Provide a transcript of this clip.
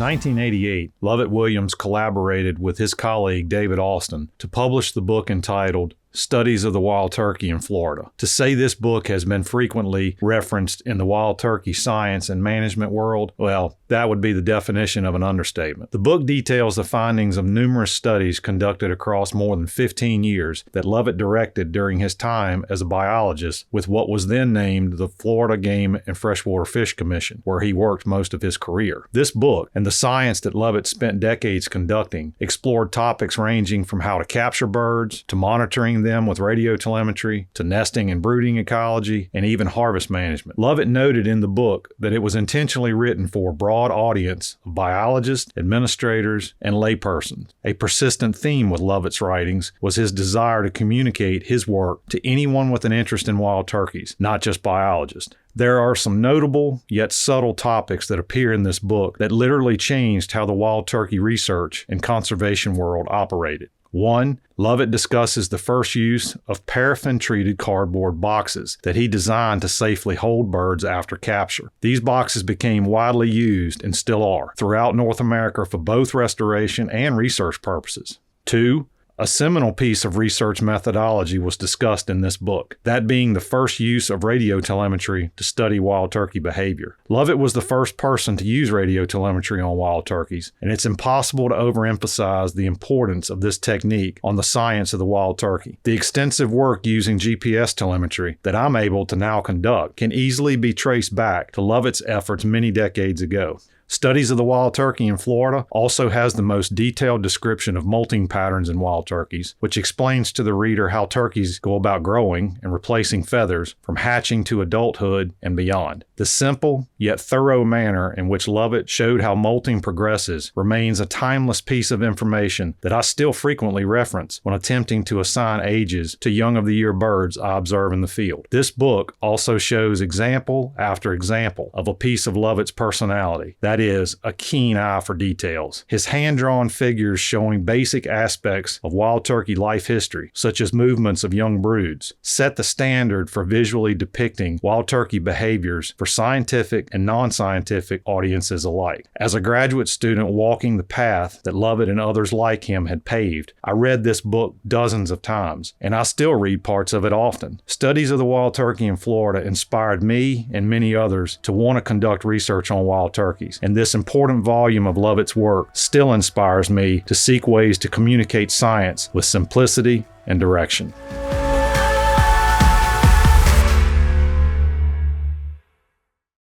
1988, Lovett Williams collaborated with his colleague David Austin to publish the book entitled Studies of the Wild Turkey in Florida. To say this book has been frequently referenced in the wild turkey science and management world, well, that would be the definition of an understatement. The book details the findings of numerous studies conducted across more than 15 years that Lovett directed during his time as a biologist with what was then named the Florida Game and Freshwater Fish Commission, where he worked most of his career. This book, and the science that Lovett spent decades conducting, explored topics ranging from how to capture birds, to monitoring them with radio telemetry, to nesting and brooding ecology, and even harvest management. Lovett noted in the book that it was intentionally written for a broad audience of biologists, administrators, and laypersons. A persistent theme with Lovett's writings was his desire to communicate his work to anyone with an interest in wild turkeys, not just biologists. There are some notable yet subtle topics that appear in this book that literally changed how the wild turkey research and conservation world operated. 1. Lovett discusses the first use of paraffin-treated cardboard boxes that he designed to safely hold birds after capture. These boxes became widely used, and still are, throughout North America for both restoration and research purposes. 2. A seminal piece of research methodology was discussed in this book, that being the first use of radio telemetry to study wild turkey behavior. Lovett was the first person to use radio telemetry on wild turkeys, and it's impossible to overemphasize the importance of this technique on the science of the wild turkey. The extensive work using GPS telemetry that I'm able to now conduct can easily be traced back to Lovett's efforts many decades ago. Studies of the Wild Turkey in Florida also has the most detailed description of molting patterns in wild turkeys, which explains to the reader how turkeys go about growing and replacing feathers from hatching to adulthood and beyond. The simple yet thorough manner in which Lovett showed how molting progresses remains a timeless piece of information that I still frequently reference when attempting to assign ages to young-of-the-year birds I observe in the field. This book also shows example after example of a piece of Lovett's personality. That is, a keen eye for details. His hand-drawn figures showing basic aspects of wild turkey life history, such as movements of young broods, set the standard for visually depicting wild turkey behaviors for scientific and non-scientific audiences alike. As a graduate student walking the path that Lovett and others like him had paved, I read this book dozens of times, and I still read parts of it often. Studies of the wild turkey in Florida inspired me and many others to want to conduct research on wild turkeys. And this important volume of Lovett's work still inspires me to seek ways to communicate science with simplicity and direction.